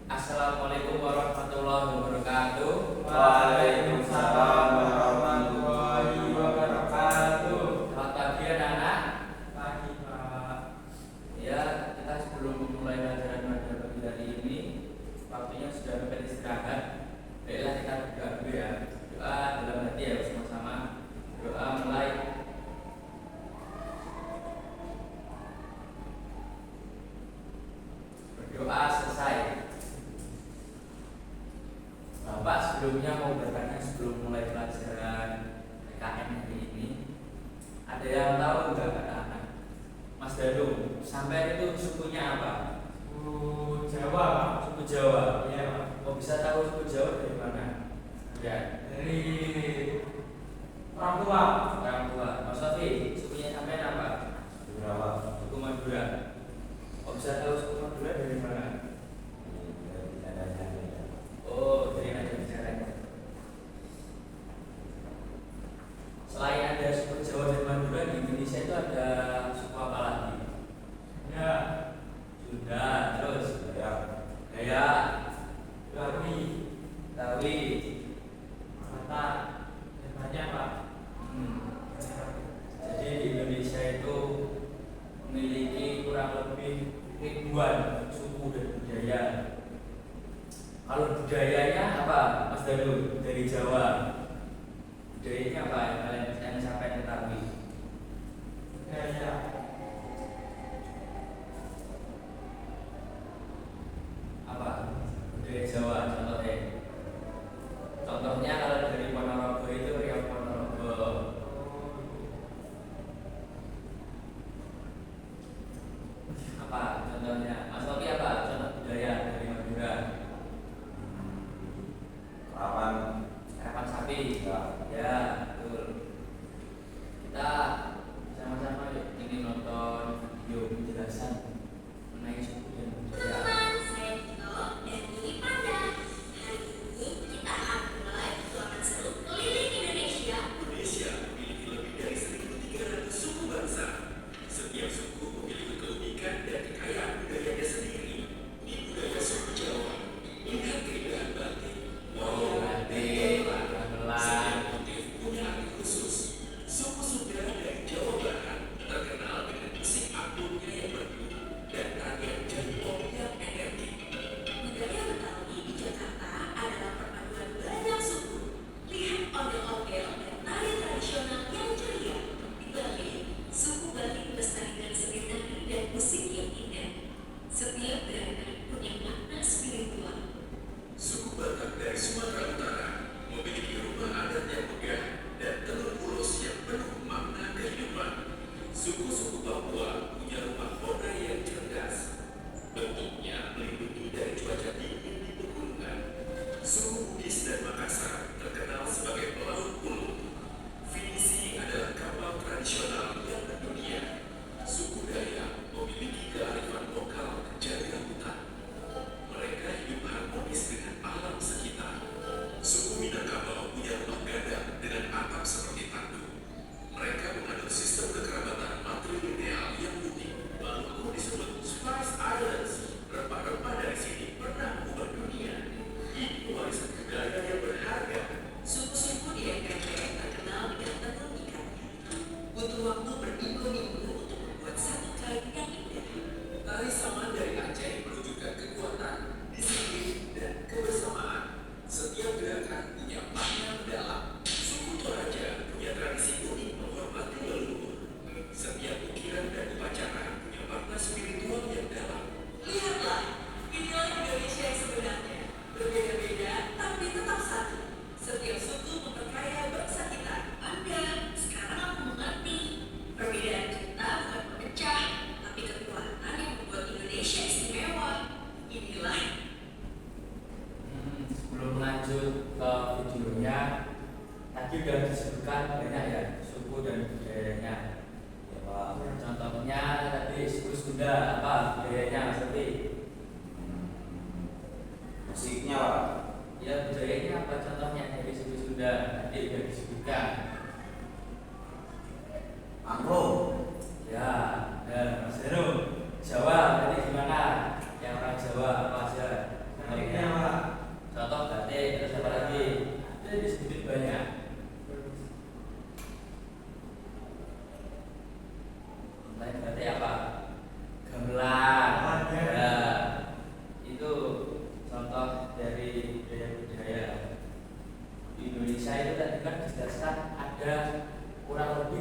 Assalamualaikum warahmatullahi wabarakatuh. Waalaikumsalam warahmatullahi wabarakatuh. Selamat pagi anak-anak. Pagi Pak. Ya, kita sebelum memulai pelajaran pada pagi hari ini, waktunya sudah sampai istirahat. Baiklah kita berdoa dulu ya. Doa dalam hati ya sama-sama. Doa mulai. Berdoa selesai. Bapak sebelumnya mau bertanya sebelum mulai pelajaran PKN hari ini. Ada yang tahu nggak anak-anak? Mas Danu, sampai itu sukunya apa? Suku Jawa Pak. Suku Jawa. Iya Pak. Kok bisa tahu suku Jawa dari mana? Ya, Dari orang tua. orang tua. Mas Sofi, sukunya sampai apa? Berapa? Suku Madura. Kok bisa tahu suku Madura dari mana? Oh, dari ada bicaranya. Selain ada suku Jawa dan Madura di Indonesia itu ada suku apa lagi? Ya. Sunda, terus Ya. Dayak, Betawi. Betawi. Batak. Ya, banyak Pak. Jadi di Indonesia itu memiliki kurang lebih ribuan suku dan budaya. Kalau budayanya apa, Mas Danu dari Jawa? Budayanya apa yang kalian sampai ketahui? Budaya. Apa budaya Jawa contohnya? Contohnya kalau dari Ponorogo itu Riau Ponorogo. Apa contohnya? Mas Topi apa contoh budaya dari Madura? Harapan sapi. Ya, betul. Kita sama-sama yuk ingin nonton video penjelasan mengenai suku dan budaya. Saya Tino dan ini Panda. Hari ini kita akan mulai tuakan seru keliling Indonesia. Indonesia memiliki lebih dari 1.300 suku bangsa. Setiap suku memiliki keunikan dan kekayaan budayanya sendiri. Di budaya suku Jawa, lihat keindahan batik, Oh, nanti pelan-pelan. setiap motif punya arti khusus. Suku Sunda dari Jawa Barat terkenal dengan musik agbungnya yang merdu dan tarian jaipongan yang energik. Budaya Betawi di Jakarta adalah perpaduan beragam suku. Lihat ondel-ondel dan tari tradisional yang ceria. Di Bali, suku Bali melestarikan seni tari dan musik yang indah. Setiap gerakan punya makna spiritual. Suku Batak dari Sumatera Utara memiliki rumah adat yang megah dan telur mulus yang penuh makna kehidupan. Suku-suku Papua punya rumah bonai yang cerdas. Bentuknya melindungi dari cuaca dingin di pegunungan. Suku Bugis dan Makassar terkenal sebagai pelaut ulung. Finisi adalah kapal tradisional yang mendunia. Suku Dayak memiliki kearifan lokal jaga hutan. Mereka hidup harmonis dengan alam sekitar. Suku Minangkabau punya rumah gadang dengan atap seperti tandu. Mereka menganut sistem kekerabatan matrilineal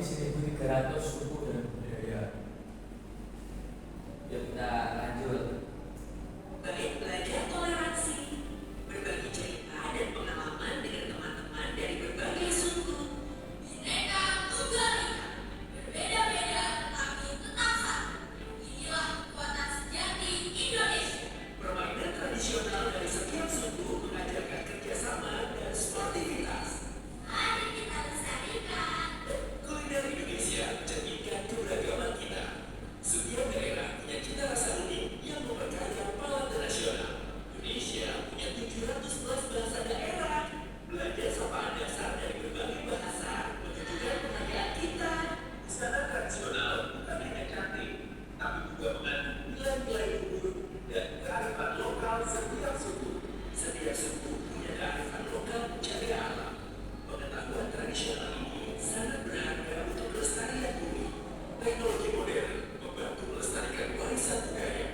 lebih 1.300 suku dan budaya. Yuk kita lanjut. Baik belajar toleransi, berbagi cerita dan pengalaman dengan teman-teman dari berbagai suku. Bineka Tunggal Ika, berbeda-beda tetapi tetap satu. Inilah kekuatan sejati Indonesia. Permainan tradisional dari setiap suku mengajarkan kerjasama dan sportivitas. Mari kita lestarikan. Kuliner Indonesia mencerminkan keberagaman kita. Setiap daerah punya cita rasa unik yang memperkaya palaut nasional. Indonesia punya 711 bahasa daerah. Belajar sapaan dasar dari berbagai bahasa menunjukkan kekayaan kita. Busana tradisional bukan hanya cantik, tapi juga mengandung nilai-nilai luhur dan kearifan lokal setiap suku. Setiap suku punya kearifan lokal menjaga alam. Pengetahuan tradisional ini sangat berharga untuk kelestarian bumi. Teknologi modern membantu melestarikan warisan budaya.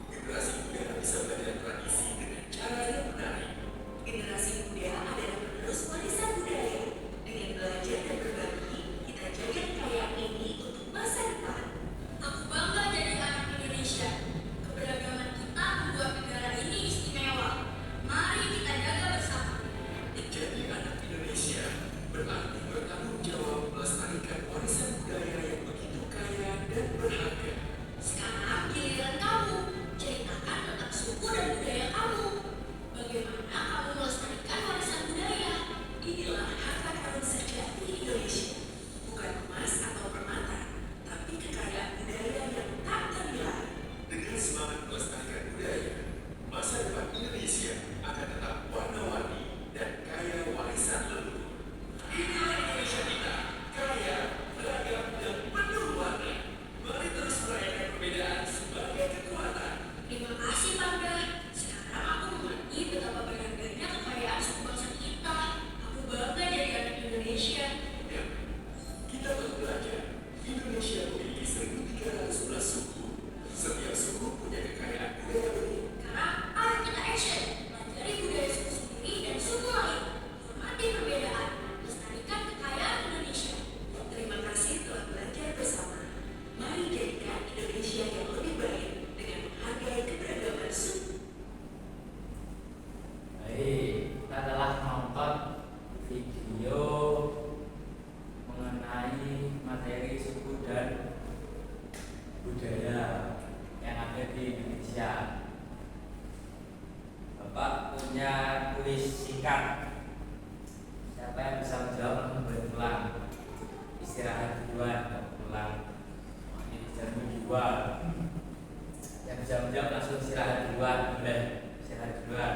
Generasi muda bisa belajar tradisi dengan cara yang menarik. Generasi muda adalah penerus warisan budaya. Dengan belajar dan berbagi, kita jaga kekayaan ini untuk masa depan. Aku bangga jadi anak Indonesia. Keberagaman kita membuat negara ini istimewa. Mari kita jaga bersama. Menjadi anak Indonesia berarti bertanggung jawab melestarikan warisan budaya yang begitu kaya dan berharga. Sekarang giliran kamu, ceritakan tentang suku dan budaya kamu. Bagaimana kamu melestarikan warisan budaya? Inilah harta karun sejati Indonesia. Bukan emas atau permata, tapi kekayaan budaya yang tak ternilai. Dengan semangat melestarikan budaya, masa depan Indonesia akan tetap warna-warni dan kaya warisan leluhur. Inilah Indonesia kita, kaya, beragam, dan penuh warna. Mari terus merayakan perbedaan sebagai kekuatan. Terima kasih, Bangga. Sekarang aku mengerti betapa berharganya kekayaan suku bangsa kita. Aku bangga jadi anak Indonesia. Ya, kita baru belajar. Indonesia memiliki 1.311 suku. Setiap suku punya kekayaan budaya unik. Sekarang, ayo kita action. Pelajari budaya suku sendiri dan suku lain. Hormati perbedaan. Lestarikan kekayaan Indonesia. Terima kasih telah belajar bersama. Mari jadikan Indonesia yang lebih baik dengan menghargai keberagaman suku. Baik, kita telah nonton video mengenai materi suku dan budaya yang ada di Indonesia. Bapak punya kuis singkat. Siapa yang bisa menjawab langsung boleh pulang. Istirahat duluan, pulang. Ini jam 2. Yang bisa menjawab langsung istirahat duluan, boleh istirahat duluan.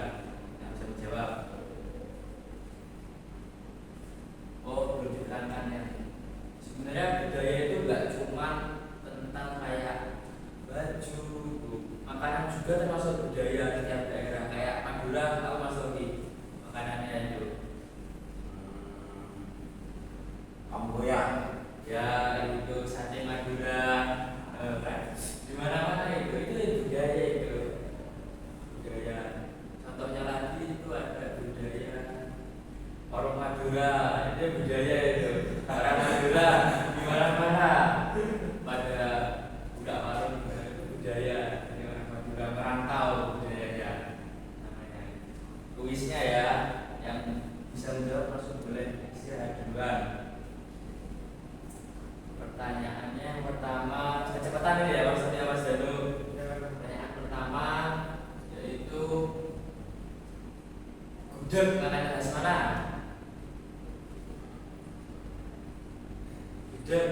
Yang bisa menjawab. Oh, belum diterangkan ya. Sebenarnya budaya itu enggak cuma tentang kayak baju, makanan juga termasuk budaya setiap daerah. Kayak Madura, tahu masuk di makanannya itu. Kamboya. Ya itu sate Madura, kan? Di mana-mana itu budaya itu. Budaya. Contohnya lagi itu ada budaya orang Madura, itu budaya itu. Orang Madura di mana-mana pada budak warung itu budaya. Ini orang Madura merantau budayanya namanya. Kuisnya ya, yang bisa menjawab langsung boleh istirahat duluan. Pertanyaannya yang pertama, kecepatan ini ya maksudnya Mas Danu. Pertanyaan pertama yaitu gudeg makanan khas mana? Gudeg.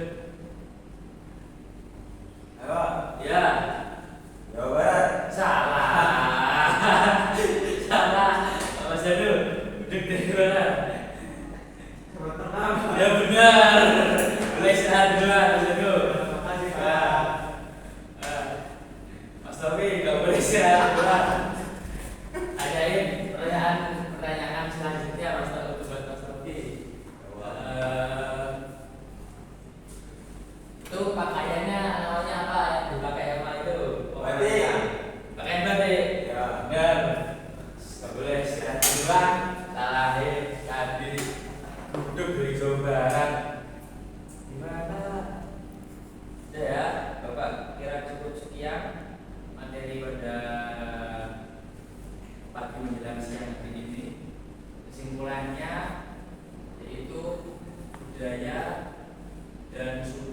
Ayo, Ya, Jawa Barat. salah. Salah. Mas Danu, gudeg dari mana? Pertama. Ya benar. Boleh istirahat duluan, Mas Danu. Makasih, Ya. Pak. Mas Taufik nggak boleh istirahat duluan. Ajain pertanyaan selanjutnya Mas Taufik. Itu pakaiannya namanya apa yang dipakai sama itu? Batik. Pakaian batik. Ya. Benar. Nggak boleh istirahat duluan. Salah tadi. Duduk dari Jawa Barat. Gimana? dan suku